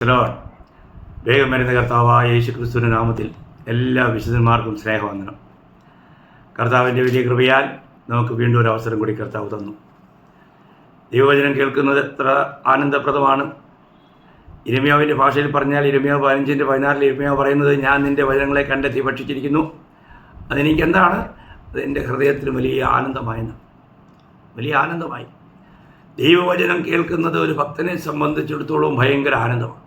Lord. വേഗം വരുന്ന കർത്താവായ യേശു ക്രിസ്തുവിൻ്റെ നാമത്തിൽ എല്ലാ വിശുദ്ധന്മാർക്കും സ്നേഹവന്ദനം. കർത്താവിൻ്റെ വലിയ കൃപയാൽ നമുക്ക് വീണ്ടും ഒരു അവസരം കൂടി കർത്താവ് തന്നു. ദൈവവചനം കേൾക്കുന്നത് എത്ര ആനന്ദപ്രദമാണ്. ഇരമ്യാവിൻ്റെ ഭാഷയിൽ പറഞ്ഞാൽ ഇരമ്യാവ് 15:14 ഇരമ്യാവ് പറയുന്നത്, ഞാൻ നിൻ്റെ വചനങ്ങളെ കണ്ടെത്തി ഭക്ഷിച്ചിരിക്കുന്നു, അതെനിക്ക് എന്താണ്, അതെൻ്റെ ഹൃദയത്തിൽ വലിയ ആനന്ദമായി. ദൈവവചനം കേൾക്കുന്നത് ഒരു ഭക്തനെ സംബന്ധിച്ചിടത്തോളം ഭയങ്കര ആനന്ദമാണ്.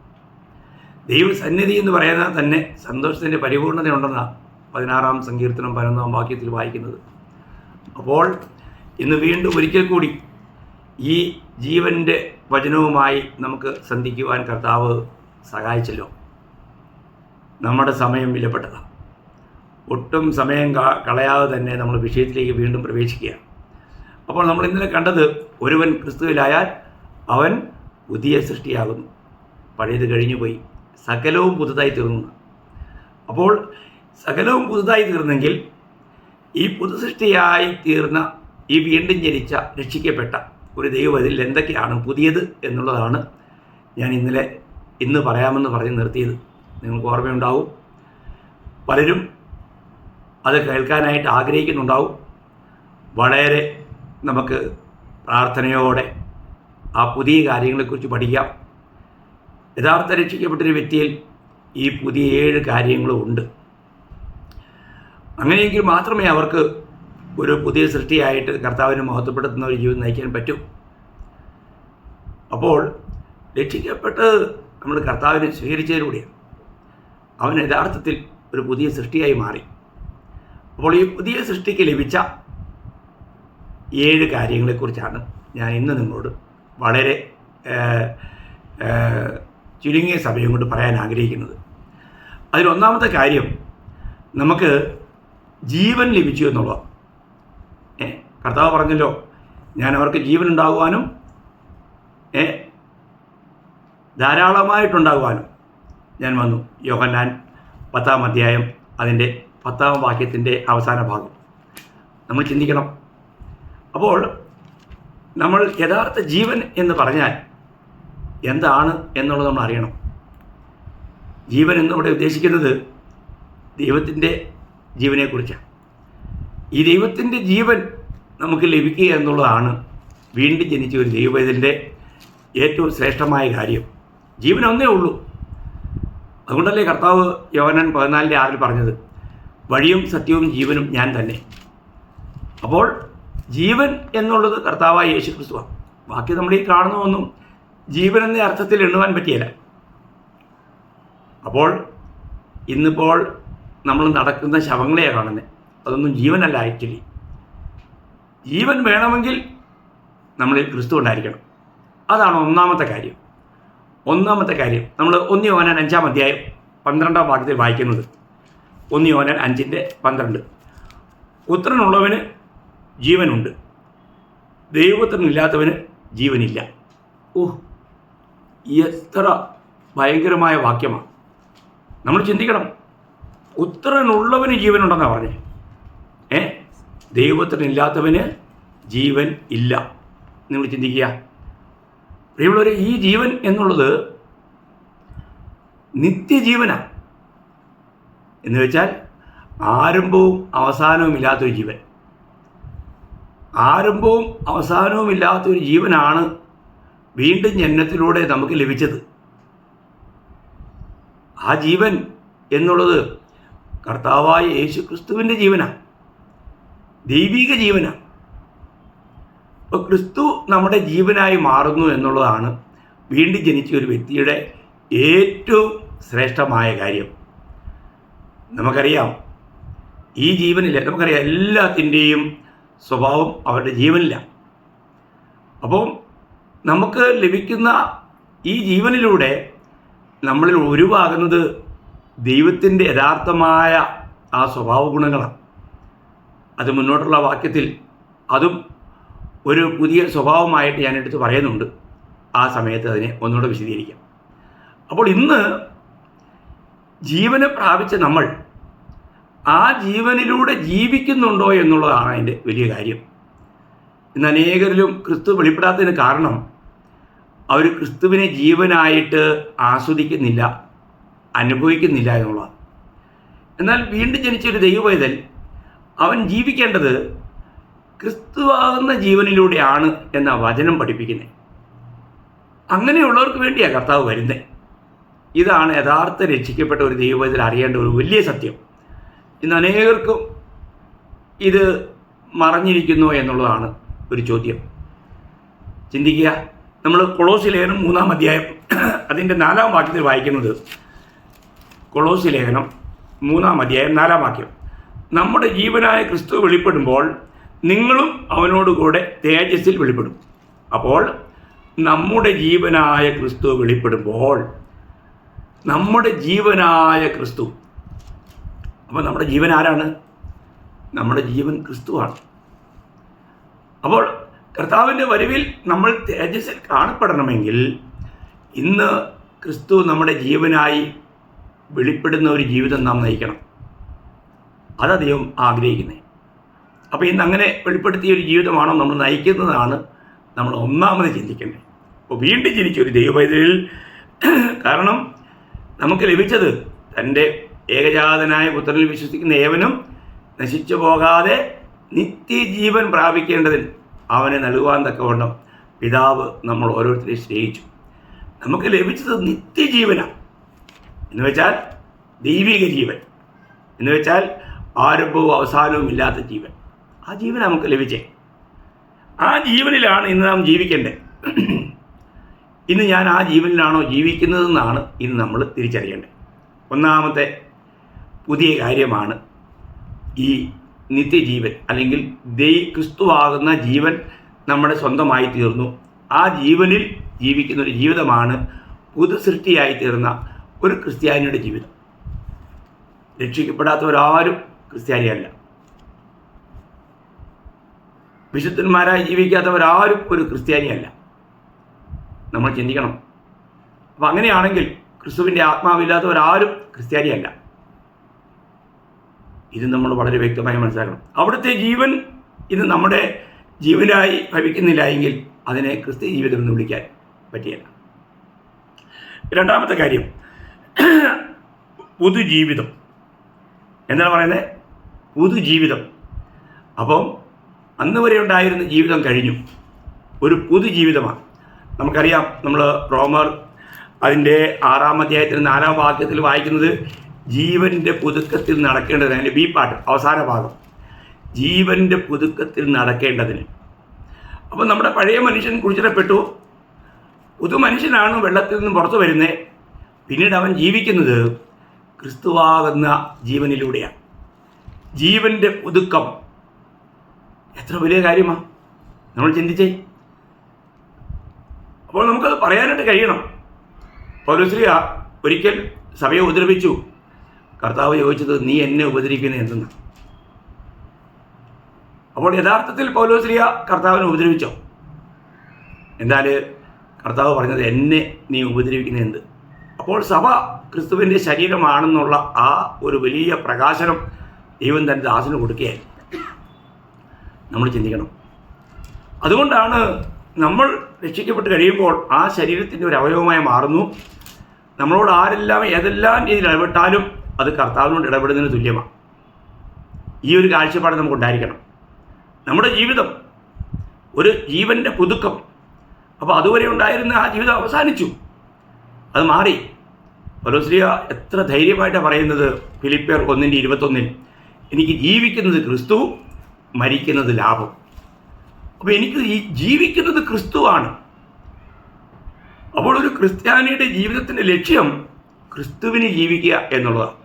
ദൈവസന്നിധി എന്ന് പറയുന്നത് തന്നെ സന്തോഷത്തിൻ്റെ പരിപൂർണതയുണ്ടെന്നാണ് 16-ാം സങ്കീർത്തനം 11-ാം വാക്യത്തിൽ വായിക്കുന്നത്. അപ്പോൾ ഇന്ന് വീണ്ടും ഒരിക്കൽ കൂടി ഈ ജീവൻ്റെ വചനവുമായി നമുക്ക് സന്ധിക്കുവാൻ കർത്താവ് സഹായിച്ചല്ലോ. നമ്മുടെ സമയം വിലപ്പെട്ടതാണ്. ഒട്ടും സമയം കളയാതെ തന്നെ നമ്മൾ വിഷയത്തിലേക്ക് വീണ്ടും പ്രവേശിക്കുക. അപ്പോൾ നമ്മൾ ഇന്നലെ കണ്ടത്, ഒരുവൻ ക്രിസ്തുവിലായാൽ അവൻ പുതിയ സൃഷ്ടിയാകുന്നു, പഴയത് കഴിഞ്ഞുപോയി, സകലവും പുതുതായി തീർന്നു. അപ്പോൾ സകലവും പുതുതായി തീർന്നെങ്കിൽ ഈ പുതുസൃഷ്ടിയായി തീർന്ന ഈ വീണ്ടും ജനിച്ച രക്ഷിക്കപ്പെട്ട ഒരു ദൈവത്തിൽ എന്തൊക്കെയാണ് പുതിയത് എന്നുള്ളതാണ് ഞാൻ ഇന്ന് പറയാമെന്ന് പറഞ്ഞ് നിർത്തിയത്. നിങ്ങൾക്ക് ഓർമ്മയുണ്ടാവും, പലരും അത് കേൾക്കാനായിട്ട് ആഗ്രഹിക്കുന്നുണ്ടാവും. വളരെ നമുക്ക് പ്രാർത്ഥനയോടെ ആ പുതിയ കാര്യങ്ങളെക്കുറിച്ച് പഠിക്കാം. യഥാർത്ഥ രക്ഷിക്കപ്പെട്ടൊരു വ്യക്തിയിൽ ഈ പുതിയ 7 കാര്യങ്ങളും ഉണ്ട്. അങ്ങനെയെങ്കിൽ മാത്രമേ അവർക്ക് ഒരു പുതിയ സൃഷ്ടിയായിട്ട് കർത്താവിനെ മഹത്വപ്പെടുത്തുന്ന ഒരു ജീവിതം നയിക്കാൻ പറ്റൂ. അപ്പോൾ രക്ഷിക്കപ്പെട്ട് നമ്മൾ കർത്താവിനെ സ്വീകരിച്ചതിലൂടെയാണ് അവൻ യഥാർത്ഥത്തിൽ ഒരു പുതിയ സൃഷ്ടിയായി മാറി. അപ്പോൾ ഈ പുതിയ സൃഷ്ടിക്ക് ലഭിച്ച 7 കാര്യങ്ങളെക്കുറിച്ചാണ് ഞാൻ ഇന്ന് നിങ്ങളോട് വളരെ ചുരുങ്ങിയ സമയം കൊണ്ട് പറയാൻ ആഗ്രഹിക്കുന്നത്. അതിലൊന്നാമത്തെ കാര്യം, നമുക്ക് ജീവൻ ലഭിച്ചു എന്നുള്ളതാണ്. കർത്താവ് പറഞ്ഞല്ലോ, ഞാൻ അവർക്ക് ജീവൻ ഉണ്ടാകുവാനും ധാരാളമായിട്ടുണ്ടാകുവാനും ഞാൻ വന്നു. യോഹന്നാൻ 10-ാം അധ്യായം അതിൻ്റെ 10-ാം വാക്യത്തിൻ്റെ അവസാന ഭാഗം നമ്മൾ ചിന്തിക്കണം. അപ്പോൾ നമ്മൾ യഥാർത്ഥ ജീവൻ എന്ന് പറഞ്ഞാൽ എന്താണ് എന്നുള്ളത് നമ്മൾ അറിയണം. ജീവൻ എന്നിവിടെ ഉദ്ദേശിക്കുന്നത് ദൈവത്തിൻ്റെ ജീവനെക്കുറിച്ചാണ്. ഈ ദൈവത്തിൻ്റെ ജീവൻ നമുക്ക് ലഭിക്കുക എന്നുള്ളതാണ് വീണ്ടും ജനിച്ച ഒരു ദൈവത്തിൻ്റെ ഏറ്റവും ശ്രേഷ്ഠമായ കാര്യം. ജീവൻ ഒന്നേ ഉള്ളൂ. അതുകൊണ്ടല്ലേ കർത്താവ് യോഹന്നാൻ 14:6 പറഞ്ഞത്, വഴിയും സത്യവും ജീവനും ഞാൻ തന്നെ. അപ്പോൾ ജീവൻ എന്നുള്ളത് കർത്താവായ യേശു ക്രിസ്തുവാണ്. ബാക്കി നമ്മൾ ഈ കാണുന്നതൊന്നും ജീവൻ എന്ന അർത്ഥത്തിൽ എണ്ണുവാൻ പറ്റിയല്ല. അപ്പോൾ ഇന്നിപ്പോൾ നമ്മൾ നടക്കുന്ന ശവങ്ങളെയാണ് കാണുന്നത്. അതൊന്നും ജീവനല്ല. ആക്ച്വലി ജീവൻ വേണമെങ്കിൽ നമ്മളിൽ ക്രിസ്തു ഉണ്ടായിരിക്കണം. അതാണ് ഒന്നാമത്തെ കാര്യം. നമ്മൾ 1 യോഹന്നാൻ 5-ാം അധ്യായം 12-ാം വാക്യത്തിൽ വായിക്കുന്നത്, 1 യോഹന്നാൻ 5:12, പുത്രനുള്ളവന് ജീവനുണ്ട്, ദൈവപുത്രനില്ലാത്തവന് ജീവനില്ല. എത്ര ഭയങ്കരമായ വാക്യമാണ്. നമ്മൾ ചിന്തിക്കണം. പുത്രനുള്ളവന് ജീവനുണ്ടെന്നാണ് പറഞ്ഞത്. ദൈവപുത്രനില്ലാത്തവന് ജീവൻ ഇല്ല. നിങ്ങൾ ചിന്തിക്കുക പ്രിയമുള്ളവരെ, ഈ ജീവൻ എന്നുള്ളത് നിത്യജീവനാണ്. എന്ന് വെച്ചാൽ ആരംഭവും അവസാനവും ഇല്ലാത്തൊരു ജീവൻ. ആരംഭവും അവസാനവും ഇല്ലാത്തൊരു ജീവനാണ് വീണ്ടും ജനനത്തിലൂടെ നമുക്ക് ലഭിച്ചത്. ആ ജീവൻ എന്നുള്ളത് കർത്താവായ യേശു ക്രിസ്തുവിൻ്റെ ജീവനാണ്, ദൈവിക ജീവനാണ്. അപ്പോൾ ക്രിസ്തു നമ്മുടെ ജീവനായി മാറുന്നു എന്നുള്ളതാണ് വീണ്ടും ജനിച്ച ഒരു വ്യക്തിയുടെ ഏറ്റവും ശ്രേഷ്ഠമായ കാര്യം. നമുക്കറിയാം, ഈ ജീവനില്ല. നമുക്കറിയാം എല്ലാത്തിൻ്റെയും സ്വഭാവം അവരുടെ ജീവനിലാണ്. അപ്പോൾ നമുക്ക് ലഭിക്കുന്ന ഈ ജീവനിലൂടെ നമ്മളിൽ ഒഴിവാകുന്നത് ദൈവത്തിൻ്റെ യഥാർത്ഥമായ ആ സ്വഭാവ ഗുണങ്ങളാണ്. അത് മുന്നോട്ടുള്ള വാക്യത്തിൽ അതും ഒരു പുതിയ സ്വഭാവമായിട്ട് ഞാൻ എടുത്ത് പറയുന്നുണ്ട്. ആ സമയത്ത് അതിനെ ഒന്നുകൂടെ വിശദീകരിക്കാം. അപ്പോൾ ഇന്ന് ജീവനെ പ്രാപിച്ച നമ്മൾ ആ ജീവനിലൂടെ ജീവിക്കുന്നുണ്ടോ എന്നുള്ളതാണ് അതിൻ്റെ വലിയ കാര്യം. ഇന്ന് അനേകരിലും ക്രിസ്തു വെളിപ്പെടാത്തതിന് കാരണം അവർ ക്രിസ്തുവിനെ ജീവനായിട്ട് ആസ്വദിക്കുന്നില്ല, അനുഭവിക്കുന്നില്ല എന്നുള്ളതാണ്. എന്നാൽ വീണ്ടും ജനിച്ചൊരു ദൈവപൈതൽ അവൻ ജീവിക്കേണ്ടത് ക്രിസ്തുവാകുന്ന ജീവനിലൂടെയാണ് എന്ന വചനം പഠിപ്പിക്കുന്നത്. അങ്ങനെയുള്ളവർക്ക് വേണ്ടിയാണ് കർത്താവ് വരുന്നത്. ഇതാണ് യഥാർത്ഥ രക്ഷിക്കപ്പെട്ട ഒരു ദൈവപൈതൽ അറിയേണ്ട ഒരു വലിയ സത്യം. ഇന്ന് അനേകർക്കും ഇത് മറഞ്ഞിരിക്കുന്നു എന്നുള്ളതാണ് ഒരു ചോദ്യം. ചിന്തിക്കുക. നമ്മൾ കൊളോസ്യ ലേഖനം 3-ാം അധ്യായം അതിൻ്റെ 4-ാം വാക്യത്തിൽ വായിക്കുന്നത്, കൊളോസ്യ ലേഖനം 3-ാം അധ്യായം 4-ാം വാക്യം, നമ്മുടെ ജീവനായ ക്രിസ്തു വെളിപ്പെടുമ്പോൾ നിങ്ങളും അവനോടുകൂടെ തേജസ്സിൽ വെളിപ്പെടും. അപ്പോൾ നമ്മുടെ ജീവനായ ക്രിസ്തു വെളിപ്പെടുമ്പോൾ, നമ്മുടെ ജീവനായ ക്രിസ്തു, അപ്പോൾ നമ്മുടെ ജീവൻ ആരാണ്? നമ്മുടെ ജീവൻ ക്രിസ്തുവാണ്. അപ്പോൾ കർത്താവിൻ്റെ വരവിൽ നമ്മൾ തേജസ്സിൽ കാണപ്പെടണമെങ്കിൽ ഇന്ന് ക്രിസ്തു നമ്മുടെ ജീവനായി വെളിപ്പെടുന്ന ഒരു ജീവിതം നാം നയിക്കണം. അതാ ദൈവം ആഗ്രഹിക്കുന്നത്. അപ്പോൾ ഇന്ന് അങ്ങനെ വെളിപ്പെടുത്തിയ ഒരു ജീവിതമാണോ നമ്മൾ നയിക്കുന്നതാണ് നമ്മൾ ഒന്നാമത് ചിന്തിക്കേണ്ടത്. അപ്പോൾ വീണ്ടും ജനിച്ചൊരു ദൈവപൈതലിൽ, കാരണം നമുക്ക് ലഭിച്ചത് തൻ്റെ ഏകജാതനായ പുത്രനിൽ വിശ്വസിക്കുന്ന ഏവനും നശിച്ചു പോകാതെ നിത്യജീവൻ പ്രാപിക്കേണ്ടതിന് അവനെ നൽകുവാൻ തക്കവണ്ണം പിതാവ് നമ്മൾ ഓരോരുത്തരെയും സ്നേഹിച്ചു. നമുക്ക് ലഭിച്ചത് നിത്യജീവനാണ്. എന്ന് വെച്ചാൽ ദൈവിക ജീവൻ, എന്ന് വെച്ചാൽ ആരംഭവും അവസാനവും ഇല്ലാത്ത ജീവൻ. ആ ജീവൻ നമുക്ക് ലഭിച്ചേ. ആ ജീവനിലാണ് ഇന്ന് നാം ജീവിക്കേണ്ടത്. ഇന്ന് ഞാൻ ആ ജീവനിലാണോ ജീവിക്കുന്നതെന്നാണ് ഇന്ന് നമ്മൾ തിരിച്ചറിയേണ്ടത്. ഒന്നാമത്തെ പുതിയ കാര്യമാണ് ഈ നിത്യജീവൻ, അല്ലെങ്കിൽ ക്രിസ്തുവാകുന്ന ജീവൻ നമ്മുടെ സ്വന്തമായി തീർന്നു. ആ ജീവനിൽ ജീവിക്കുന്ന ഒരു ജീവിതമാണ് പുതു സൃഷ്ടിയായി തീർന്ന ഒരു ക്രിസ്ത്യാനിയുടെ ജീവിതം. രക്ഷിക്കപ്പെടാത്തവരാരും ക്രിസ്ത്യാനിയല്ല. വിശുദ്ധന്മാരായി ജീവിക്കാത്തവരാരും ഒരു ക്രിസ്ത്യാനിയല്ല. നമ്മൾ ചിന്തിക്കണം. അപ്പം അങ്ങനെയാണെങ്കിൽ ക്രിസ്തുവിൻ്റെ ആത്മാവില്ലാത്തവരാരും ക്രിസ്ത്യാനിയല്ല. ഇത് നമ്മൾ വളരെ വ്യക്തമായി മനസ്സിലാക്കണം. അവിടുത്തെ ജീവൻ ഇന്ന് നമ്മുടെ ജീവനായി ഭവിക്കുന്നില്ല എങ്കിൽ അതിനെ ക്രിസ്ത്യ ജീവിതം എന്ന് വിളിക്കാൻ പറ്റിയല്ല. രണ്ടാമത്തെ കാര്യം, പുതുജീവിതം. എന്താണ് പറയുന്നത്? പുതുജീവിതം. അപ്പം അന്ന് വരെ ഉണ്ടായിരുന്ന ജീവിതം കഴിഞ്ഞു, ഒരു പുതുജീവിതമാണ്. നമുക്കറിയാം, നമ്മൾ റോമർ അതിൻ്റെ 6-ാം അധ്യായത്തിൽ 4-ാം വാക്യത്തിൽ വായിക്കുന്നത് ജീവൻ്റെ പുതുക്കത്തിൽ നടക്കേണ്ടതിന്, അതിൻ്റെ ബി പാർട്ട് അവസാന ഭാഗം, ജീവൻ്റെ പുതുക്കത്തിൽ നടക്കേണ്ടതിന്. അപ്പോൾ നമ്മുടെ പഴയ മനുഷ്യൻ കുഴിച്ചിടപ്പെട്ടു, പുതു മനുഷ്യനാണ് വെള്ളത്തിൽ നിന്ന് പുറത്തു വരുന്നത്. പിന്നീട് അവൻ ജീവിക്കുന്നത് ക്രിസ്തുവാകുന്ന ജീവനിലൂടെയാണ്. ജീവൻ്റെ പുതുക്കം എത്ര വലിയ കാര്യമാണ്, നമ്മൾ ചിന്തിച്ചേ. അപ്പോൾ നമുക്കത് പറയാനായിട്ട് കഴിയണം. പൗലോസ്ലീഹ ഒരിക്കൽ സഭയെ ഉപദ്രവിച്ചു. കർത്താവ് ചോദിച്ചത്, നീ എന്നെ ഉപദ്രവിക്കുന്നത് എന്തെന്ന്. അപ്പോൾ യഥാർത്ഥത്തിൽ പൗലോസ്ലീഹ കർത്താവിനെ ഉപദ്രവിച്ചോ? എന്നാൽ കർത്താവ് പറഞ്ഞത്, എന്നെ നീ ഉപദ്രവിക്കുന്നത് എന്ത്. അപ്പോൾ സഭ ക്രിസ്തുവിൻ്റെ ശരീരമാണെന്നുള്ള ആ ഒരു വലിയ പ്രകാശനം ദൈവം തൻ്റെ ദാസന് കൊടുക്കുകയായി. നമ്മൾ ചിന്തിക്കണം. അതുകൊണ്ടാണ് നമ്മൾ രക്ഷിക്കപ്പെട്ട് കഴിയുമ്പോൾ ആ ശരീരത്തിൻ്റെ ഒരു അവയവമായി മാറുന്നു. നമ്മളോട് ആരെല്ലാം ഏതെല്ലാം രീതിയിൽ ഇടപെട്ടാലും അത് കർത്താവിനോട് ഇടപെടുന്നതിന് തുല്യമാണ്. ഈ ഒരു കാഴ്ചപ്പാട് നമുക്കുണ്ടായിരിക്കണം. നമ്മുടെ ജീവിതം ഒരു ജീവൻ്റെ പുതുക്കം. അപ്പോൾ അതുവരെ ഉണ്ടായിരുന്ന ആ ജീവിതം അവസാനിച്ചു, അത് മാറി. പൗലോസ്ലീഹ എത്ര ധൈര്യമായിട്ടാണ് പറയുന്നത് ഫിലിപ്പിയർ 1:21, എനിക്ക് ജീവിക്കുന്നത് ക്രിസ്തു, മരിക്കുന്നത് ലാഭം. അപ്പോൾ എനിക്ക് ഈ ജീവിക്കുന്നത് ക്രിസ്തുവാണ്. അപ്പോൾ ഒരു ക്രിസ്ത്യാനിയുടെ ജീവിതത്തിൻ്റെ ലക്ഷ്യം ക്രിസ്തുവിന് ജീവിക്കുക എന്നുള്ളതാണ്.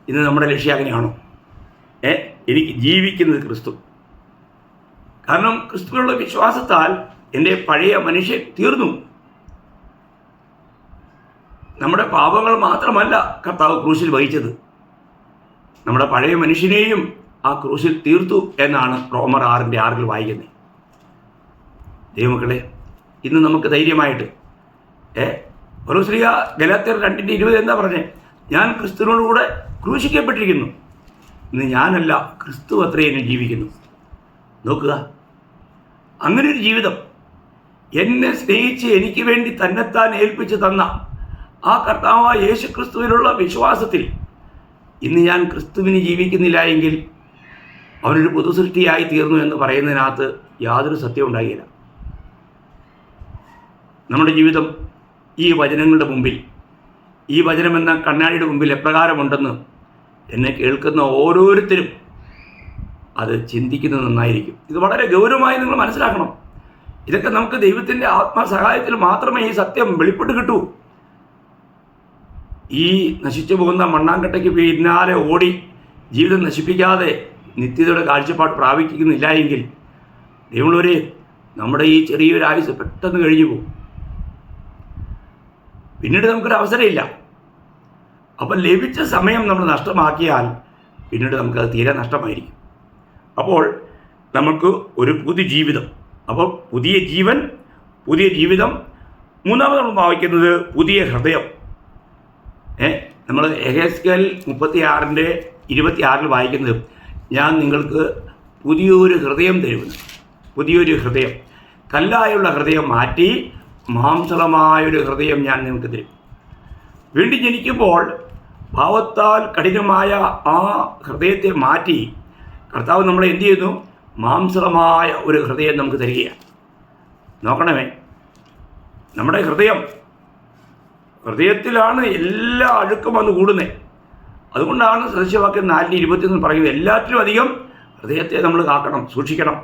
ഇന്ന് നമ്മുടെ ലക്ഷ്യം അങ്ങനെയാണോ? എനിക്ക് ജീവിക്കുന്നത് ക്രിസ്തു. കാരണം ക്രിസ്തുവിനുള്ള വിശ്വാസത്താൽ എൻ്റെ പഴയ മനുഷ്യൻ തീർന്നു. നമ്മുടെ പാപങ്ങൾ മാത്രമല്ല കർത്താവ് ക്രൂശിൽ വഹിച്ചത്, നമ്മുടെ പഴയ മനുഷ്യനെയും ആ ക്രൂശിൽ തീർത്തു എന്നാണ് റോമർ 6:6 വായിക്കുന്നത്. ദൈവമക്കളെ, ഇന്ന് നമുക്ക് ധൈര്യമായിട്ട് പൗലോസ്ലീഹ ഗലാത്യർ 2:20 എന്താ പറഞ്ഞേ? ഞാൻ ക്രിസ്തുവിനോടുകൂടെ ക്രൂശിക്കപ്പെട്ടിരിക്കുന്നു, ഇന്ന് ഞാനല്ല ക്രിസ്തു അത്രയും എന്നെ ജീവിക്കുന്നു. നോക്കുക, അങ്ങനെ ഒരു ജീവിതം എന്നെ സ്നേഹിച്ച് എനിക്ക് വേണ്ടി തന്നെത്താൻ ഏൽപ്പിച്ച് തന്ന ആ കർത്താവായ യേശു ക്രിസ്തുവിലുള്ള വിശ്വാസത്തിൽ ഇന്ന് ഞാൻ ക്രിസ്തുവിന് ജീവിക്കുന്നില്ല എങ്കിൽ അവനൊരു പുതുസൃഷ്ടിയായി തീർന്നു എന്ന് പറയുന്നതിനകത്ത് യാതൊരു സത്യം ഉണ്ടായില്ല. നമ്മുടെ ജീവിതം ഈ വചനങ്ങളുടെ മുമ്പിൽ, ഈ വചനമെന്ന കണ്ണാടിയുടെ മുമ്പിൽ എപ്രകാരമുണ്ടെന്ന് എന്നെ കേൾക്കുന്ന ഓരോരുത്തരും അത് ചിന്തിക്കുന്നത് നന്നായിരിക്കും. ഇത് വളരെ ഗൗരവമായി നിങ്ങൾ മനസ്സിലാക്കണം. ഇതൊക്കെ നമുക്ക് ദൈവത്തിൻ്റെ ആത്മസഹായത്തിൽ മാത്രമേ ഈ സത്യം വെളിപ്പെട്ട് കിട്ടൂ. ഈ നശിച്ചു പോകുന്ന മണ്ണാങ്കട്ടയ്ക്ക് പിന്നാലെ ഓടി ജീവിതം നശിപ്പിക്കാതെ നിത്യതയുടെ കാഴ്ചപ്പാട് പ്രാപിക്കുന്നില്ല എങ്കിൽ ദൈവമുള്ളവരെ, നമ്മുടെ ഈ ചെറിയൊരു ആയുസ് പെട്ടെന്ന് കഴിഞ്ഞു പോകും. പിന്നീട് നമുക്കൊരു അവസരമില്ല. അപ്പം ലഭിച്ച സമയം നമ്മൾ നഷ്ടമാക്കിയാൽ പിന്നീട് നമുക്കത് തീരെ നഷ്ടമായിരിക്കും. അപ്പോൾ നമുക്ക് ഒരു പുതുജീവിതം, അപ്പോൾ പുതിയ ജീവൻ, പുതിയ ജീവിതം. മൂന്നാമത് നമ്മൾ വായിക്കുന്നത് പുതിയ ഹൃദയം. നമ്മൾ എഹെസ്കേൽ 36:26 വായിക്കുന്നത്, ഞാൻ നിങ്ങൾക്ക് പുതിയൊരു ഹൃദയം തരുമെന്ന്. പുതിയൊരു ഹൃദയം, കല്ലായുള്ള ഹൃദയം മാറ്റി മാംസളമായൊരു ഹൃദയം ഞാൻ നിങ്ങൾക്ക് തരും. വീണ്ടും ജനിക്കുമ്പോൾ ഭാവത്താൽ കഠിനമായ ആ ഹൃദയത്തെ മാറ്റി കർത്താവ് നമ്മളെ എന്ത് ചെയ്യുന്നു? മാംസളമായ ഒരു ഹൃദയം നമുക്ക് തരികയാണ്. നോക്കണമേ, നമ്മുടെ ഹൃദയത്തിലാണ് എല്ലാ അഴുക്കും വന്ന് കൂടുന്നത്. അതുകൊണ്ടാണ് സദൃശവാക്യം 4:21 പറയുന്നത്, എല്ലാറ്റിലും അധികം ഹൃദയത്തെ നമ്മൾ കാക്കണം, സൂക്ഷിക്കണം.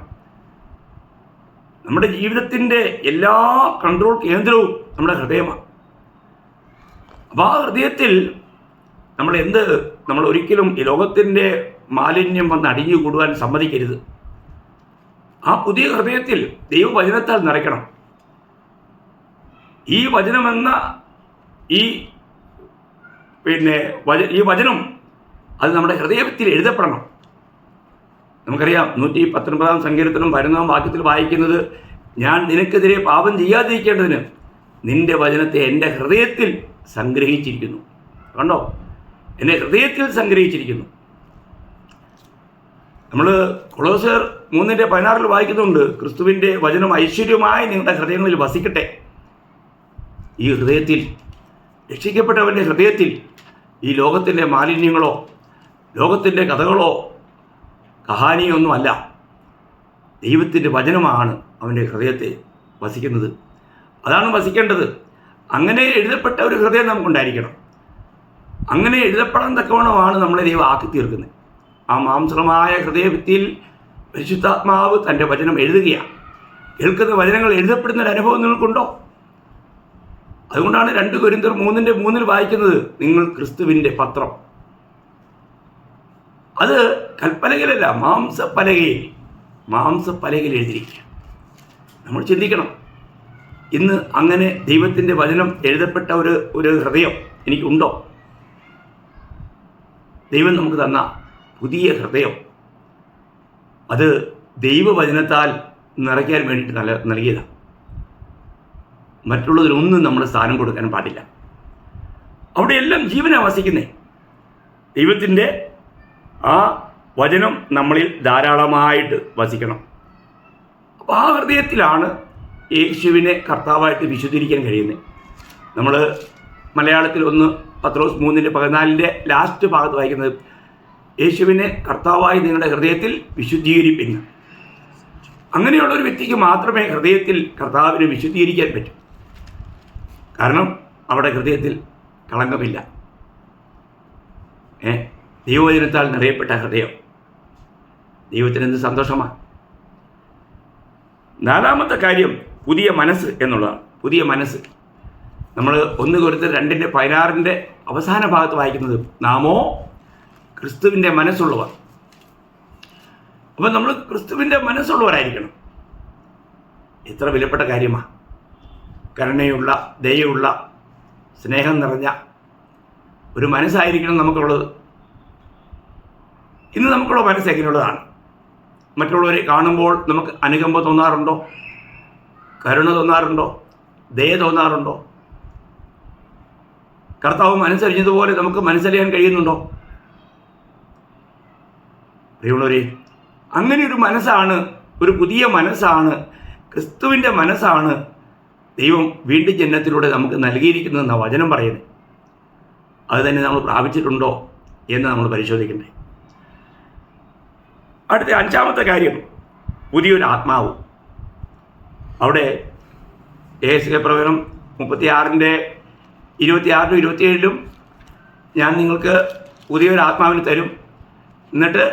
നമ്മുടെ ജീവിതത്തിൻ്റെ എല്ലാ കൺട്രോൾ കേന്ദ്രവും നമ്മുടെ ഹൃദയമാണ്. അപ്പോൾ ആ ഹൃദയത്തിൽ നമ്മൾ ഒരിക്കലും ഈ ലോകത്തിൻ്റെ മാലിന്യം വന്ന് അടിഞ്ഞു കൂടുവാൻ സമ്മതിക്കരുത്. ആ പുതിയ ഹൃദയത്തിൽ ദൈവവചനത്താൽ നിറയ്ക്കണം. ഈ വചനമെന്ന ഈ വചനം അത് നമ്മുടെ ഹൃദയത്തിൽ എഴുതപ്പെടണം. നമുക്കറിയാം 119 സങ്കീർത്തനം 11 വാക്യത്തിൽ വായിക്കുന്നത്, ഞാൻ നിനക്കെതിരെ പാപം ചെയ്യാതിരിക്കേണ്ടതിന് നിന്റെ വചനത്തെ എൻ്റെ ഹൃദയത്തിൽ സംഗ്രഹിച്ചിരിക്കുന്നു. കണ്ടോ, എൻ്റെ ഹൃദയത്തിൽ സംഗ്രഹിച്ചിരിക്കുന്നു. നമ്മൾ കൊളോസ്യർ 3:16 വായിക്കുന്നുണ്ട്, ക്രിസ്തുവിൻ്റെ വചനം ഐശ്വര്യമായി നിങ്ങളുടെ ഹൃദയങ്ങളിൽ വസിക്കട്ടെ. ഈ ഹൃദയത്തിൽ, രക്ഷിക്കപ്പെട്ടവൻ്റെ ഹൃദയത്തിൽ ഈ ലോകത്തിൻ്റെ മാലിന്യങ്ങളോ ലോകത്തിൻ്റെ കഥകളോ കഹാനിയൊന്നുമല്ല, ദൈവത്തിൻ്റെ വചനമാണ് അവൻ്റെ ഹൃദയത്തെ വസിക്കുന്നത്. അതാണ് വസിക്കേണ്ടത്. അങ്ങനെ എഴുതപ്പെട്ട ഒരു ഹൃദയം നമുക്കുണ്ടായിരിക്കണം. അങ്ങനെ എഴുതപ്പെടാൻ തക്കവണ്ണമാണ് നമ്മളെ ദൈവം ആക്കി തീർക്കുന്നത്. ആ മാംസളമായ ഹൃദയത്തിൽ പരിശുദ്ധാത്മാവ് തൻ്റെ വചനം എഴുതുകയാണ്. കേൾക്കുന്ന വചനങ്ങൾ എഴുതപ്പെടുന്നൊരു അനുഭവം നിങ്ങൾക്കുണ്ടോ? അതുകൊണ്ടാണ് 2 കൊരിന്ത്യർ 3:3 വായിക്കുന്നത്, നിങ്ങൾ ക്രിസ്തുവിൻ്റെ പത്രം. അത് കൽപ്പലകയിലല്ല, മാംസപ്പലകയിൽ എഴുതിയിരിക്കുക. നമ്മൾ ചിന്തിക്കണം, ഇന്ന് അങ്ങനെ ദൈവത്തിൻ്റെ വചനം എഴുതപ്പെട്ട ഒരു ഹൃദയം എനിക്കുണ്ടോ? ദൈവം നമുക്ക് തന്ന പുതിയ ഹൃദയം അത് ദൈവവചനത്താൽ നിറയ്ക്കാൻ വേണ്ടിയിട്ട് നൽകിയതാണ്. മറ്റുള്ളതിലൊന്നും നമ്മൾ സ്ഥാനം കൊടുക്കാൻ പാടില്ല. അവിടെയെല്ലാം ജീവനാണ് വസിക്കുന്നത്. ദൈവത്തിൻ്റെ ആ വചനം നമ്മളിൽ ധാരാളമായിട്ട് വസിക്കണം. അപ്പോൾ ആ ഹൃദയത്തിലാണ് യേശുവിനെ കർത്താവായിട്ട് വിശുദ്ധീകരിക്കാൻ കഴിയുന്നത്. നമ്മൾ മലയാളത്തിൽ 1 പത്രോസ് 3:14 ലാസ്റ്റ് ഭാഗത്ത് വായിക്കുന്നത്, യേശുവിനെ കർത്താവായി നിങ്ങളുടെ ഹൃദയത്തിൽ വിശുദ്ധീകരിപ്പിക്കുക. അങ്ങനെയുള്ള ഒരു വ്യക്തിക്ക് മാത്രമേ ഹൃദയത്തിൽ കർത്താവിനെ വിശുദ്ധീകരിക്കാൻ പറ്റൂ. കാരണം അവിടെ ഹൃദയത്തിൽ കളങ്കമില്ല. ദൈവവചനത്താൽ നിറയപ്പെട്ട ഹൃദയം, ദൈവത്തിന് എന്ത് സന്തോഷമാണ്. 4ാമത്തെ കാര്യം പുതിയ മനസ്സ് എന്നുള്ളതാണ്. പുതിയ മനസ്സ് നമ്മൾ 1 കൊരിന്ത്യർ 2:16 അവസാന ഭാഗത്ത് വായിക്കുന്നത്, നാമോ ക്രിസ്തുവിൻ്റെ മനസ്സുള്ളവർ. അപ്പം നമ്മൾ ക്രിസ്തുവിൻ്റെ മനസ്സുള്ളവരായിരിക്കണം. എത്ര വിലപ്പെട്ട കാര്യമാണ്. കരുണയുള്ള, ദയയുള്ള, സ്നേഹം നിറഞ്ഞ ഒരു മനസ്സായിരിക്കണം നമുക്കുള്ളത്. ഇന്ന് നമുക്കുള്ള മനസ്സ് എങ്ങനെയുള്ളതാണ്? മറ്റുള്ളവരെ കാണുമ്പോൾ നമുക്ക് അനുകമ്പ തോന്നാറുണ്ടോ? കരുണ തോന്നാറുണ്ടോ? ദയ തോന്നാറുണ്ടോ? കർത്താവ് മനസ്സറിഞ്ഞതുപോലെ നമുക്ക് മനസ്സറിയാൻ കഴിയുന്നുണ്ടോ? പ്രിയമുള്ളവരെ, അങ്ങനെ ഒരു മനസ്സാണ്, ഒരു പുതിയ മനസ്സാണ്, ക്രിസ്തുവിൻ്റെ മനസ്സാണ് ദൈവം വീണ്ടും ജനനത്തിലൂടെ നമുക്ക് നൽകിയിരിക്കുന്നതെന്ന വചനം പറയുന്നത്. അത് തന്നെ നമ്മൾ പ്രാപിച്ചിട്ടുണ്ടോ എന്ന് നമ്മൾ പരിശോധിക്കണ്ടേ. അടുത്ത 5-ാമത്തെ കാര്യം, പുതിയൊരു ആത്മാവ്. അവിടെ പ്രവചനം 36:26-27 ഞാൻ നിങ്ങൾക്ക് പുതിയൊരു ആത്മാവിനെ തരും, എന്നിട്ട്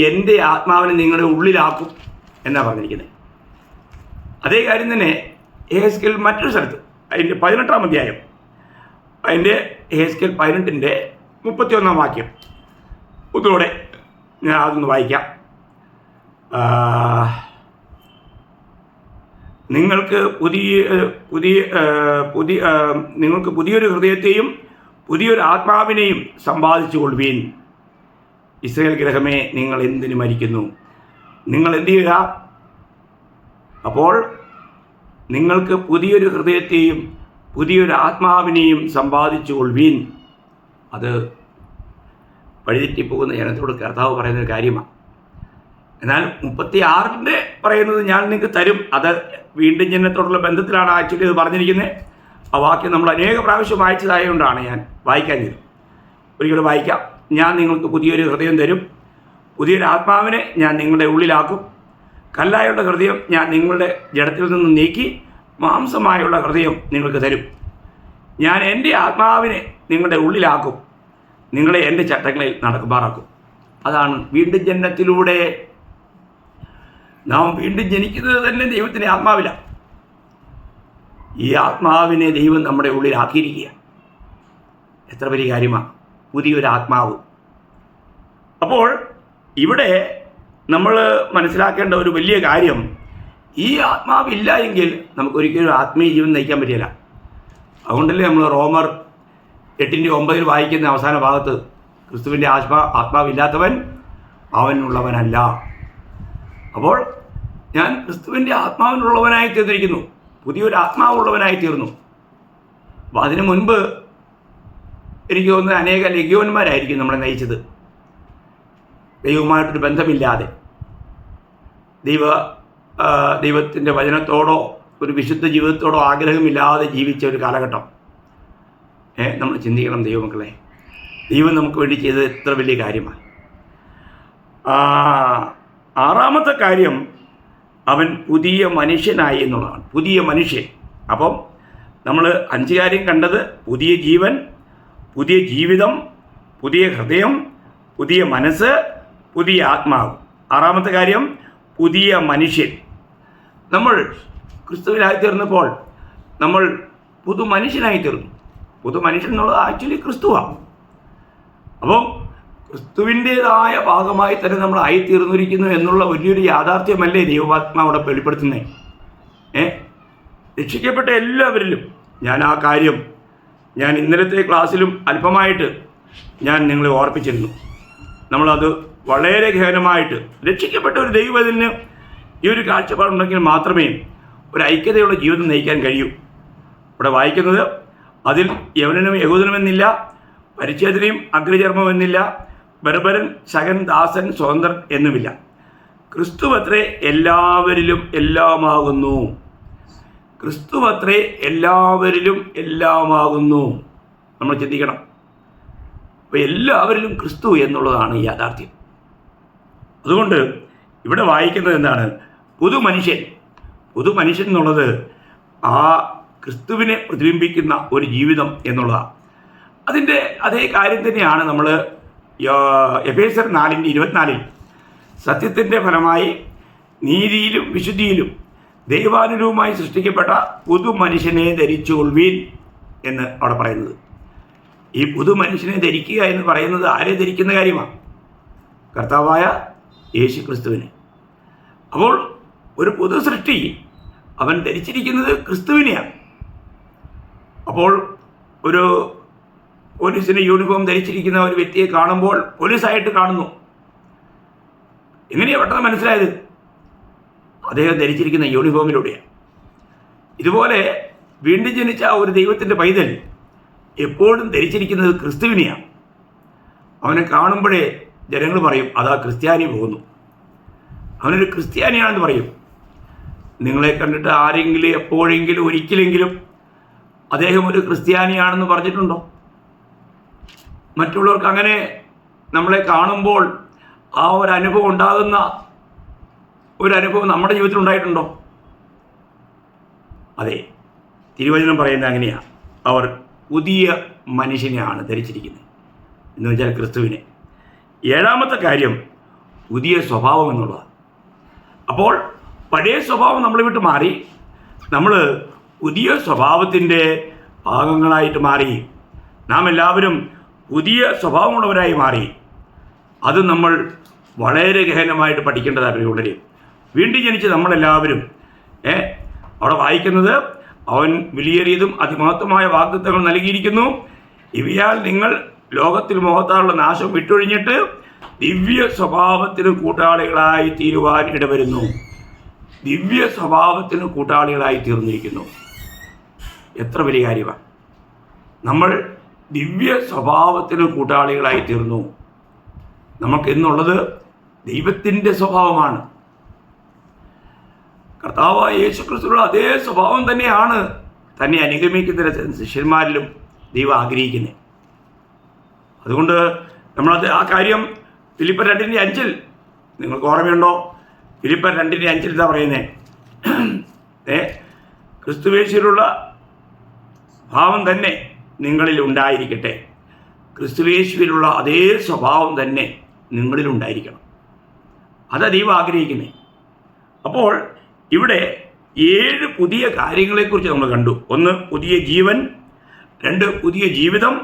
എൻ്റെ ആത്മാവിനെ നിങ്ങളുടെ ഉള്ളിലാക്കും എന്നാണ് പറഞ്ഞിരിക്കുന്നത്. അതേ കാര്യം തന്നെ എഹെസ്കേൽ മറ്റൊരു സ്ഥലത്ത് അതിൻ്റെ 18-ാം അധ്യായം, അതിൻ്റെ എഹെസ്കേൽ 18-ന്റെ 31-ാം ഒന്നുകൂടെ ഞാൻ അതൊന്ന് വായിക്കാം. നിങ്ങൾക്ക് നിങ്ങൾക്ക് പുതിയൊരു ഹൃദയത്തെയും പുതിയൊരു ആത്മാവിനെയും സമ്പാദിച്ചു കൊള്ളുവീൻ. ഇസ്രായേൽ ഗൃഹമേ, നിങ്ങൾ എന്തിനു മരിക്കുന്നു? നിങ്ങൾ എന്ത് ചെയ്യുക? അപ്പോൾ നിങ്ങൾക്ക് പുതിയൊരു ഹൃദയത്തെയും പുതിയൊരു ആത്മാവിനെയും സമ്പാദിച്ചു കൊള്ളുവീൻ. അത് വഴിതെറ്റിപ്പോകുന്ന ജനത്തോട് കർത്താവ് പറയുന്നൊരു കാര്യമാണ്. എന്നാൽ 36-ന്റെ പറയുന്നത് ഞാൻ നിങ്ങൾക്ക് തരും. അത് വീണ്ടും ജനനത്തോടുള്ള ബന്ധത്തിലാണ് ആക്ച്വലി അത് പറഞ്ഞിരിക്കുന്നത്. ആ വാക്യം നമ്മൾ അനേക പ്രാവശ്യം വായിച്ചതായതുകൊണ്ടാണ് ഞാൻ വായിക്കാൻ ചെയ്തത്. ഒരിക്കലും വായിക്കാം. ഞാൻ നിങ്ങൾക്ക് പുതിയൊരു ഹൃദയം തരും, പുതിയൊരു ആത്മാവിനെ ഞാൻ നിങ്ങളുടെ ഉള്ളിലാക്കും. കല്ലായുള്ള ഹൃദയം ഞാൻ നിങ്ങളുടെ ജഡത്തിൽ നിന്ന് നീക്കി മാംസമായുള്ള ഹൃദയം നിങ്ങൾക്ക് തരും. ഞാൻ എൻ്റെ ആത്മാവിനെ നിങ്ങളുടെ ഉള്ളിലാക്കും, നിങ്ങളെ എൻ്റെ ചട്ടങ്ങളിൽ നടക്കുമാറാക്കും. അതാണ് വീണ്ടും ജനനത്തിലൂടെ നാം വീണ്ടും ജനിക്കുന്നത് തന്നെ ദൈവത്തിൻ്റെ ആത്മാവിലാണ്. ഈ ആത്മാവിനെ ദൈവം നമ്മുടെ ഉള്ളിലാക്കിയിരിക്കുക. എത്ര വലിയ കാര്യമാണ് പുതിയൊരു ആത്മാവ്. അപ്പോൾ ഇവിടെ നമ്മൾ മനസ്സിലാക്കേണ്ട ഒരു വലിയ കാര്യം, ഈ ആത്മാവില്ല എങ്കിൽ നമുക്കൊരിക്കലും ആത്മീയ ജീവൻ നയിക്കാൻ പറ്റില്ല. അതുകൊണ്ടല്ലേ നമ്മൾ റോമർ 8:9 വായിക്കുന്ന അവസാന ഭാഗത്ത്, ക്രിസ്തുവിൻ്റെ ആത്മാവില്ലാത്തവൻ അവനുള്ളവനല്ല. അപ്പോൾ ഞാൻ ക്രിസ്തുവിൻ്റെ ആത്മാവിനുള്ളവനായി തീർന്നിരിക്കുന്നു, പുതിയൊരു ആത്മാവുള്ളവനായി തീർന്നു. അപ്പോൾ അതിനു മുൻപ് എനിക്ക് തോന്നുന്നത് അനേക ലഗ്യോന്മാരായിരിക്കും നമ്മളെ നയിച്ചത്. ദൈവവുമായിട്ടൊരു ബന്ധമില്ലാതെ, ദൈവത്തിൻ്റെ വചനത്തോടോ ഒരു വിശുദ്ധ ജീവിതത്തോടോ ആഗ്രഹമില്ലാതെ ജീവിച്ച ഒരു കാലഘട്ടം. നമ്മൾ ചിന്തിക്കണം ദൈവമക്കളെ, ദൈവം നമുക്ക് വേണ്ടി ചെയ്തത് എത്ര വലിയ കാര്യമാണ്. 6-ാമത്തെ കാര്യം, അവൻ പുതിയ മനുഷ്യനായി എന്നുള്ളതാണ്. പുതിയ മനുഷ്യൻ. അപ്പം നമ്മൾ 5 കാര്യം കണ്ടത്: പുതിയ ജീവൻ, പുതിയ ജീവിതം, പുതിയ ഹൃദയം, പുതിയ മനസ്സ്, പുതിയ ആത്മാവ്. 6-ാമത്തെ കാര്യം, പുതിയ മനുഷ്യൻ. നമ്മൾ ക്രിസ്തുവിനായിത്തീർന്നപ്പോൾ നമ്മൾ പുതു മനുഷ്യനായിത്തീർന്നു. പുതു മനുഷ്യൻ എന്നുള്ളത് ആക്ച്വലി ക്രിസ്തുവാണ്. അപ്പം ക്രിസ്തുവിൻ്റേതായ ഭാഗമായി തന്നെ നമ്മൾ ആയിത്തീർന്നിരിക്കുന്നു എന്നുള്ള വലിയൊരു യാഥാർത്ഥ്യമല്ലേ ദൈവാത്മാവിടെ വെളിപ്പെടുത്തുന്നത്. രക്ഷിക്കപ്പെട്ട എല്ലാവരിലും ഞാൻ ആ കാര്യം ഞാൻ ഇന്നലത്തെ ക്ലാസ്സിലും അല്പമായിട്ട് ഞാൻ നിങ്ങളെ ഓർപ്പിച്ചിരുന്നു. നമ്മളത് വളരെ ഗഹനമായിട്ട്, രക്ഷിക്കപ്പെട്ട ഒരു ദൈവത്തിന് ഈ ഒരു കാഴ്ചപ്പാടുണ്ടെങ്കിൽ മാത്രമേ ഒരു ഐക്യതയുള്ള ജീവിതം നയിക്കാൻ കഴിയൂ. ഇവിടെ വായിക്കുന്നത്, അതിൽ യവനനും യഹൂദനുമെന്നില്ല, പരിച്ഛേദനയും അഗ്രചർമ്മമെന്നില്ല, ബർബരൻ, ശകൻ, ദാസൻ, സ്വതന്ത്രൻ എന്നുമില്ല, ക്രിസ്തുവത്രേ എല്ലാവരിലും എല്ലാമാകുന്നു. ക്രിസ്തുവത്രേ എല്ലാവരിലും എല്ലാമാകുന്നു. നമ്മൾ ചിന്തിക്കണം. അപ്പോൾ എല്ലാവരിലും ക്രിസ്തു എന്നുള്ളതാണ് യാഥാർത്ഥ്യം. അതുകൊണ്ട് ഇവിടെ വായിക്കുന്നത് എന്താണ്? പുതുമനുഷ്യൻ. പുതുമനുഷ്യൻ എന്നുള്ളത് ആ ക്രിസ്തുവിനെ പ്രതിബിംബിക്കുന്ന ഒരു ജീവിതം എന്നുള്ളതാണ്. അതിൻ്റെ അതേ കാര്യം തന്നെയാണ് നമ്മൾ എഫേസ്യർ 4:24 സത്യത്തിൻ്റെ ഫലമായി നീതിയിലും വിശുദ്ധിയിലും ദൈവാനുരൂപമായി സൃഷ്ടിക്കപ്പെട്ട പുതുമനുഷ്യനെ ധരിച്ചുകൊള്ളുവീൻ എന്ന് അവിടെ പറയുന്നത്. ഈ പുതുമനുഷ്യനെ ധരിക്കുക എന്ന് പറയുന്നത് ആരെ ധരിക്കുന്ന കാര്യമാണ്? കർത്താവായ യേശു ക്രിസ്തുവിനെ. അപ്പോൾ ഒരു പുതു സൃഷ്ടി അവൻ ധരിച്ചിരിക്കുന്നത് ക്രിസ്തുവിനെയാണ്. അപ്പോൾ ഒരു പോലീസിൻ്റെ യൂണിഫോം ധരിച്ചിരിക്കുന്ന ഒരു വ്യക്തിയെ കാണുമ്പോൾ പോലീസായിട്ട് കാണുന്നു. എങ്ങനെയാണ് പെട്ടെന്ന് മനസ്സിലായത്? അദ്ദേഹം ധരിച്ചിരിക്കുന്ന യൂണിഫോമിലൂടെയാണ്. ഇതുപോലെ വീണ്ടും ജനിച്ച ഒരു ദൈവത്തിൻ്റെ പൈതൽ എപ്പോഴും ധരിച്ചിരിക്കുന്നത് ക്രിസ്തുവിനെയാണ്. അവനെ കാണുമ്പോഴേ ജനങ്ങൾ പറയും, അതാ ക്രിസ്ത്യാനി പോകുന്നു, അവനൊരു ക്രിസ്ത്യാനിയാണെന്ന് പറയും. നിങ്ങളെ കണ്ടിട്ട് ആരെങ്കിലും എപ്പോഴെങ്കിലും ഒരിക്കലെങ്കിലും അദ്ദേഹം ഒരു ക്രിസ്ത്യാനിയാണെന്ന് പറഞ്ഞിട്ടുണ്ടോ? മറ്റുള്ളവർക്ക് അങ്ങനെ നമ്മളെ കാണുമ്പോൾ ആ ഒരു അനുഭവം ഉണ്ടാകുന്ന ഒരു അനുഭവം നമ്മുടെ ജീവിതത്തിൽ ഉണ്ടായിട്ടുണ്ടോ? അതെ, തിരുവചനം പറയുന്നത് അങ്ങനെയാണ്. അവർ പുതിയ മനുഷ്യനെയാണ് ധരിച്ചിരിക്കുന്നത്, എന്ന് വെച്ചാൽ ക്രിസ്തുവിനെ. ഏഴാമത്തെ കാര്യം പുതിയ സ്വഭാവം എന്നുള്ളതാണ്. അപ്പോൾ പഴയ സ്വഭാവം നമ്മളെ വിട്ട് മാറി നമ്മൾ പുതിയ സ്വഭാവത്തിൻ്റെ ഭാഗങ്ങളായിട്ട് മാറി. നാം എല്ലാവരും പുതിയ സ്വഭാവമുള്ളവരായി മാറി. അത് നമ്മൾ വളരെ ഗഹനമായിട്ട് പഠിക്കേണ്ടതാണ് പ്രിയമുള്ളവരെ. വീണ്ടും ജനിച്ച നമ്മളെല്ലാവരും അവിടെ വായിക്കുന്നത്, അവൻ വിലയേറിയതും അതിമഹത്വമായ വാഗ്ദത്തങ്ങൾ നൽകിയിരിക്കുന്നു. ഇവയാൽ നിങ്ങൾ ലോകത്തിൽ മോഹത്താലുള്ള നാശം വിട്ടൊഴിഞ്ഞിട്ട് ദിവ്യ സ്വഭാവത്തിന് കൂട്ടാളികളായി തീരുവാൻ ഇടവരുന്നു. ദിവ്യ സ്വഭാവത്തിന് കൂട്ടാളികളായി തീർന്നിരിക്കുന്നു. എത്ര വലിയ കാര്യമാണ്! നമ്മൾ ദിവ്യ സ്വഭാവത്തിന് കൂട്ടാളികളായി തീർന്നു. നമുക്ക് എന്നുള്ളത് ദൈവത്തിൻ്റെ സ്വഭാവമാണ്. കർത്താവായ യേശുക്രിസ്തുവിനുള്ള അതേ സ്വഭാവം തന്നെയാണ് തന്നെ അനുഗമിക്കുന്ന ശിഷ്യന്മാരിലും ദൈവം ആഗ്രഹിക്കുന്നത്. അതുകൊണ്ട് നമ്മളത് ആ കാര്യം ഫിലിപ്പർ 2:5 നിങ്ങൾക്ക് ഓർമ്മയുണ്ടോ? ഫിലിപ്പർ 2:5 എന്താ പറയുന്നത്? ക്രിസ്തുവേശുവിലുള്ള ഭാവം തന്നെ നിങ്ങളിൽ ഉണ്ടായിരിക്കട്ടെ. ക്രിസ്തുവേശുവിലുള്ള അതേ സ്വഭാവം തന്നെ നിങ്ങളിൽ ഉണ്ടായിരിക്കണം. അതാ ദൈവം ആഗ്രഹിക്കുന്നത്. അപ്പോൾ ഇവിടെ 7 പുതിയ കാര്യങ്ങളെക്കുറിച്ച് നമ്മൾ കണ്ടു. 1 പുതിയ ജീവൻ, 2 പുതിയ ജീവിതം,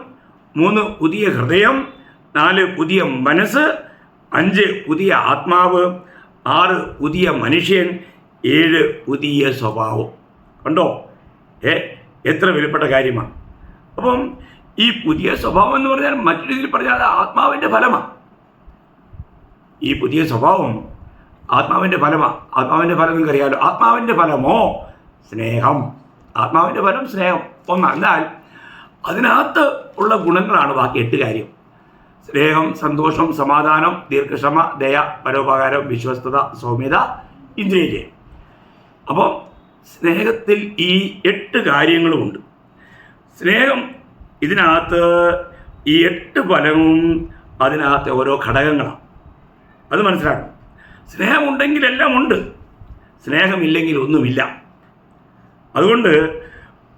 3 പുതിയ ഹൃദയം, 4 പുതിയ മനസ്സ്, 5 പുതിയ ആത്മാവ്, 6 പുതിയ മനുഷ്യൻ, 7 പുതിയ സ്വഭാവം. കണ്ടോ? എത്ര വിലപ്പെട്ട കാര്യമാണ്. അപ്പം ഈ പുതിയ സ്വഭാവം എന്ന് പറഞ്ഞാൽ മറ്റൊരു രീതിയിൽ പറഞ്ഞാൽ ആത്മാവിൻ്റെ ഫലമാണ്. ഈ പുതിയ സ്വഭാവം ആത്മാവിൻ്റെ ഫലമാണ്. ആത്മാവിൻ്റെ ഫലം നിങ്ങൾക്കറിയാമല്ലോ. ആത്മാവിൻ്റെ ഫലമോ സ്നേഹം. ആത്മാവിൻ്റെ ഫലം സ്നേഹം ഒന്നാണ്. എന്നാൽ അതിനകത്ത് ഉള്ള ഗുണങ്ങളാണ് ബാക്കി 8 കാര്യം. സ്നേഹം, സന്തോഷം, സമാധാനം, ദീർഘക്ഷമ, ദയ, പരോപകാരം, വിശ്വസ്തത, സൗമ്യത, ഇന്ദ്രിയജയം. അപ്പോൾ സ്നേഹത്തിൽ ഈ 8 കാര്യങ്ങളുമുണ്ട്. സ്നേഹം ഇതിനകത്ത് ഈ 8 ഫലവും അതിനകത്തെ ഓരോ ഘടകങ്ങളാണ്. അത് മനസ്സിലാക്കണം. സ്നേഹമുണ്ടെങ്കിൽ എല്ലാം ഉണ്ട്, സ്നേഹമില്ലെങ്കിൽ ഒന്നുമില്ല. അതുകൊണ്ട്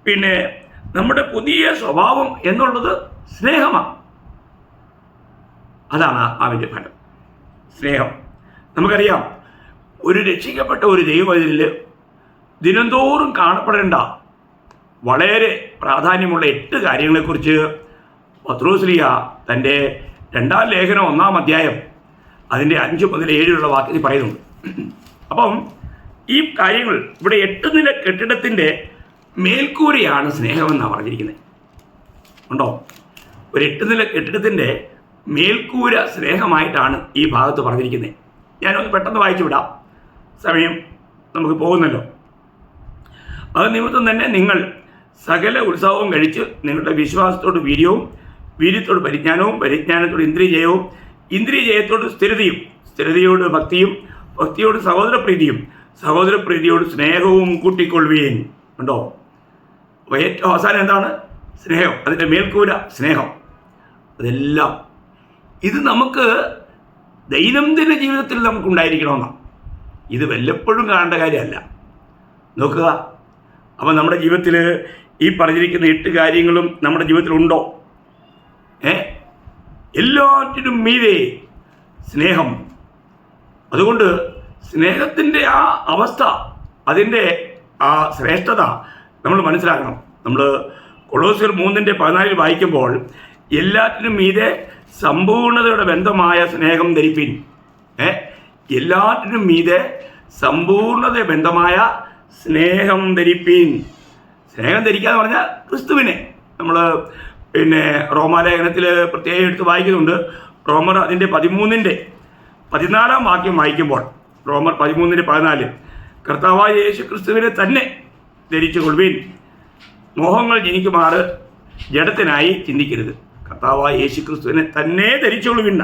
പിന്നെ നമ്മുടെ പുതിയ സ്വഭാവം എന്നുള്ളത് സ്നേഹമാണ്. അതാണ് അതിൻ്റെ ഫലം, സ്നേഹം. നമുക്കറിയാം, ഒരു രക്ഷിക്കപ്പെട്ട ഒരു ദൈവവചനത്തിൽ ദിനംതോറും കാണപ്പെടേണ്ട വളരെ പ്രാധാന്യമുള്ള 8 കാര്യങ്ങളെക്കുറിച്ച് പത്രോസ്ലീഹ തൻ്റെ 2-ാം ലേഖനം 1-ാം അധ്യായം അതിൻ്റെ 5 മുതൽ 7 വാക്യത്തിൽ പറയുന്നുണ്ട്. അപ്പം ഈ കാര്യങ്ങൾ ഇവിടെ 8 നില കെട്ടിടത്തിൻ്റെ മേൽക്കൂരയാണ് സ്നേഹമെന്നാണ് പറഞ്ഞിരിക്കുന്നത്. ഉണ്ടോ? ഒരു 8 നില കെട്ടിടത്തിൻ്റെ മേൽക്കൂര സ്നേഹമായിട്ടാണ് ഈ ഭാഗത്ത് പറഞ്ഞിരിക്കുന്നത്. ഞാനൊന്ന് പെട്ടെന്ന് വായിച്ചു വിടാം, സമയം നമുക്ക് പോകുന്നല്ലോ. അത് നിമിത്തം തന്നെ നിങ്ങൾ സകല ഉത്സവവും കഴിച്ച് നിങ്ങളുടെ വിശ്വാസത്തോട് വീര്യവും, വീര്യത്തോട് പരിജ്ഞാനവും, പരിജ്ഞാനത്തോട് ഇന്ദ്രിയജയവും, ഇന്ദ്രിയജയത്തോട് സ്ഥിരതയും, സ്ഥിരതയോട് ഭക്തിയും, ഭക്തിയോട് സഹോദരപ്രീതിയും, സഹോദരപ്രീതിയോട് സ്നേഹവും കൂട്ടിക്കൊള്ളുകയും. ഉണ്ടോ? അപ്പോൾ ഏറ്റവും അവസാനം എന്താണ്? സ്നേഹം. അതിൻ്റെ മേൽക്കൂര സ്നേഹം. അതെല്ലാം ഇത് നമുക്ക് ദൈനംദിന ജീവിതത്തിൽ നമുക്കുണ്ടായിരിക്കണമെന്നാണ്. ഇത് വല്ലപ്പോഴും കാണേണ്ട കാര്യമല്ല. നോക്കുക, അപ്പം നമ്മുടെ ജീവിതത്തിൽ ഈ പറഞ്ഞിരിക്കുന്ന 8 കാര്യങ്ങളും നമ്മുടെ ജീവിതത്തിലുണ്ടോ? എല്ലാറ്റിനും മീതെ സ്നേഹം. അതുകൊണ്ട് സ്നേഹത്തിൻ്റെ ആ അവസ്ഥ, അതിൻ്റെ ആ ശ്രേഷ്ഠത നമ്മൾ മനസ്സിലാക്കണം. നമ്മൾ കൊളോസ്യർ 3:14 വായിക്കുമ്പോൾ എല്ലാറ്റിനും മീതെ സമ്പൂർണതയുടെ ബന്ധമായ സ്നേഹം ധരിപ്പിൻ. എല്ലാറ്റിനും മീതെ സമ്പൂർണത ബന്ധമായ സ്നേഹം ധരിപ്പിൻ. സ്നേഹം ധരിക്കാന്ന് പറഞ്ഞാൽ ക്രിസ്തുവിനെ. നമ്മൾ പിന്നെ റോമാലേഖനത്തിൽ പ്രത്യേകം എടുത്ത് വായിക്കുന്നുണ്ട്. റോമർ അതിൻ്റെ 13-ാം വാക്യം വായിക്കുമ്പോൾ, റോമർ 13:14 കർത്താവായ യേശു ക്രിസ്തുവിനെ തന്നെ ധരിച്ചു കൊള്ളുവിൻ, മോഹങ്ങൾ ജനിക്കുമാറ് ജഡത്തിനായി ചിന്തിക്കരുത്. കർത്താവായ യേശു ക്രിസ്തുവിനെ തന്നെ ധരിച്ചു കൊള്ളുവിൻ.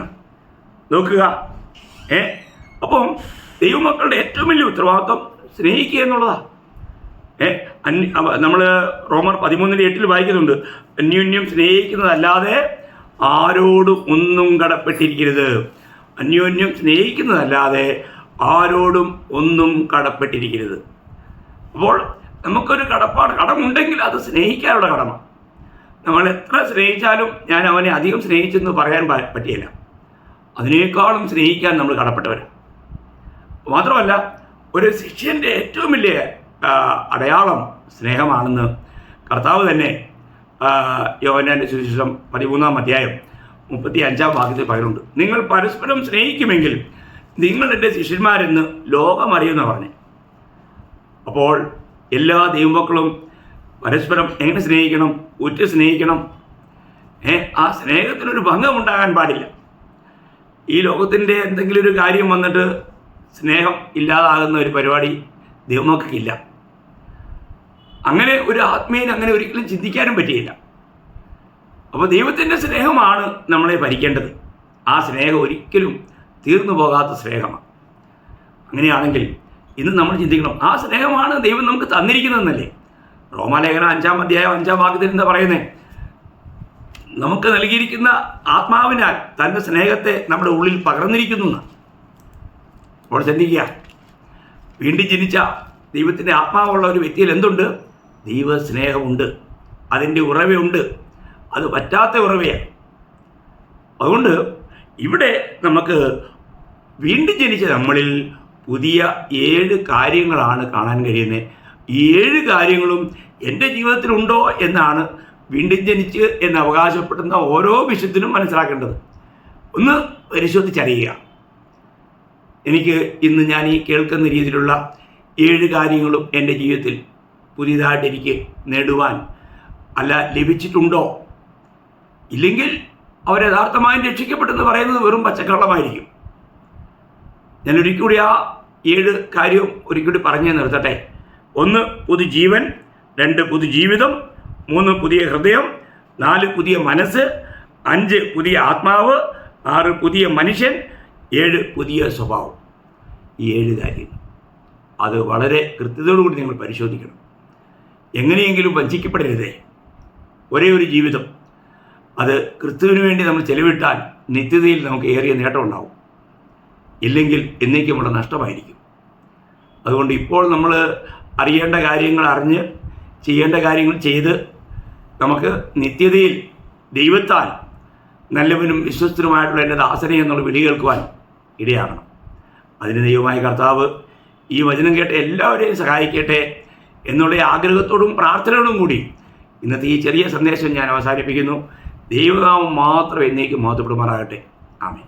നോക്കുക, അപ്പം ദൈവമക്കളുടെ ഏറ്റവും വലിയ ഉത്തരവാദിത്വം സ്നേഹിക്കുക എന്നുള്ളതാണ്. നമ്മൾ റോമർ 13:8 വായിക്കുന്നുണ്ട്, അന്യോന്യം സ്നേഹിക്കുന്നതല്ലാതെ ആരോടും ഒന്നും കടപ്പെട്ടിരിക്കരുത്. അന്യോന്യം സ്നേഹിക്കുന്നതല്ലാതെ ആരോടും ഒന്നും കടപ്പെട്ടിരിക്കരുത്. അപ്പോൾ നമുക്കൊരു കടമുണ്ടെങ്കിൽ അത് സ്നേഹിക്കാനുള്ള കടമ. നമ്മൾ എത്ര സ്നേഹിച്ചാലും ഞാൻ അവനെ അധികം സ്നേഹിച്ചെന്ന് പറയാൻ പറ്റിയില്ല. അതിനേക്കാളും സ്നേഹിക്കാൻ നമ്മൾ കടപ്പെട്ടവരാണ്. മാത്രമല്ല, ഒരു ശിഷ്യൻ്റെ ഏറ്റവും വലിയ അടയാളം സ്നേഹമാണെന്ന് കർത്താവ് തന്നെ യോഹന്നാന്റെ സുവിശേഷം 13:35 പറയുന്നുണ്ട്. നിങ്ങൾ പരസ്പരം സ്നേഹിക്കുമെങ്കിൽ നിങ്ങൾ എൻ്റെ ശിഷ്യന്മാരെന്ന് ലോകം അറിയുമെന്ന് പറഞ്ഞു. അപ്പോൾ എല്ലാ ദൈവമക്കളും പരസ്പരം എങ്ങനെ സ്നേഹിക്കണം? ഉറ്റ സ്നേഹിക്കണം. ആ സ്നേഹത്തിനൊരു ഭംഗമുണ്ടാകാൻ പാടില്ല. ഈ ലോകത്തിൻ്റെ എന്തെങ്കിലും ഒരു കാര്യം വന്നിട്ട് സ്നേഹം ഇല്ലാതാകുന്ന ഒരു പരിപാടി ദൈവമക്കൾക്കില്ല. അങ്ങനെ ഒരു ആത്മീയന് അങ്ങനെ ഒരിക്കലും ചിന്തിക്കാനും പറ്റിയില്ല. അപ്പോൾ ദൈവത്തിൻ്റെ സ്നേഹമാണ് നമ്മളെ ഭരിക്കേണ്ടത്. ആ സ്നേഹം ഒരിക്കലും തീർന്നു പോകാത്ത സ്നേഹമാണ്. അങ്ങനെയാണെങ്കിൽ ഇന്ന് നമ്മൾ ചിന്തിക്കണം, ആ സ്നേഹമാണ് ദൈവം നമുക്ക് തന്നിരിക്കുന്നതെന്നല്ലേ. റോമാലേഖനം 5:5 എന്താ പറയുന്നത്? നമുക്ക് നൽകിയിരിക്കുന്ന ആത്മാവിനാൽ തൻ്റെ സ്നേഹത്തെ നമ്മുടെ ഉള്ളിൽ പകർന്നിരിക്കുന്നു എന്ന്. അപ്പോൾ ചിന്തിക്കുക, വീണ്ടും ജനിച്ച ദൈവത്തിൻ്റെ ആത്മാവുള്ള ഒരു വ്യക്തിയിൽ എന്തുണ്ട്? ദൈവ സ്നേഹമുണ്ട്, അതിൻ്റെ ഉറവയുണ്ട്. അത് പറ്റാത്ത ഉറവയാണ്. അതുകൊണ്ട് ഇവിടെ നമുക്ക് വീണ്ടും ജനിച്ച നമ്മളിൽ പുതിയ 7 കാര്യങ്ങളാണ് കാണാൻ കഴിയുന്നത്. ഈ 7 കാര്യങ്ങളും എൻ്റെ ജീവിതത്തിലുണ്ടോ എന്നാണ് വീണ്ടും ജനിച്ച് എന്ന് അവകാശപ്പെടുന്ന ഓരോ വിശുദ്ധനും മനസ്സിലാക്കേണ്ടത്. ഒന്ന് പരിശോധിച്ചറിയുക, എനിക്ക് ഇന്ന് ഞാൻ ഈ കേൾക്കുന്ന രീതിയിലുള്ള 7 കാര്യങ്ങളും എൻ്റെ ജീവിതത്തിൽ പുതിയതായിട്ട് എനിക്ക് നേടുവാൻ ലഭിച്ചിട്ടുണ്ടോ? ഇല്ലെങ്കിൽ അവർ യഥാർത്ഥമായും രക്ഷിക്കപ്പെട്ടെന്ന് പറയുന്നത് വെറും പച്ചക്കള്ളമായിരിക്കും. ഞാൻ ഒരിക്കൽ ആ 7 കാര്യവും ഒരിക്കൽ പറഞ്ഞു നിർത്തട്ടെ. 1 പുതുജീവൻ, 2 പുതുജീവിതം, 3 പുതിയ ഹൃദയം, 4 പുതിയ മനസ്സ്, 5 പുതിയ ആത്മാവ്, 6 പുതിയ മനുഷ്യൻ, 7 പുതിയ സ്വഭാവം. ഈ 7 കാര്യങ്ങൾ അത് വളരെ കൃത്യതയോടുകൂടി നിങ്ങൾ പരിശോധിക്കണം. എങ്ങനെയെങ്കിലും വഞ്ചിക്കപ്പെടരുതേ. ഒരേ ഒരു ജീവിതം, അത് ക്രിസ്തുവിന് വേണ്ടി നമ്മൾ ചെലവിട്ടാൽ നിത്യതയിൽ നമുക്ക് ഏറിയ നേട്ടമുണ്ടാവും. ഇല്ലെങ്കിൽ എന്നേക്കുമുള്ള നഷ്ടമായിരിക്കും. അതുകൊണ്ട് ഇപ്പോൾ നമ്മൾ അറിയേണ്ട കാര്യങ്ങൾ അറിഞ്ഞ് ചെയ്യേണ്ട കാര്യങ്ങൾ ചെയ്ത് നമുക്ക് നിത്യതയിൽ ദൈവത്താൽ നല്ലവനും വിശ്വസ്തനുമായിട്ടുള്ള എൻ്റെ ദാസനെ എന്നുള്ള വിളി കേൾക്കുവാൻ ഇടയാകണം. അതിന് ദൈവമായ കർത്താവ് ഈ വചനം കേട്ട എല്ലാവരെയും സഹായിക്കട്ടെ എന്നുള്ള ആഗ്രഹത്തോടും പ്രാർത്ഥനയോടും കൂടി ഇന്നത്തെ ഈ ചെറിയ സന്ദേശം ഞാൻ അവസാനിപ്പിക്കുന്നു. ദൈവനാമം മാത്രം എന്നേക്കും മഹത്വപ്പെടുമാറാകട്ടെ. ആമേൻ.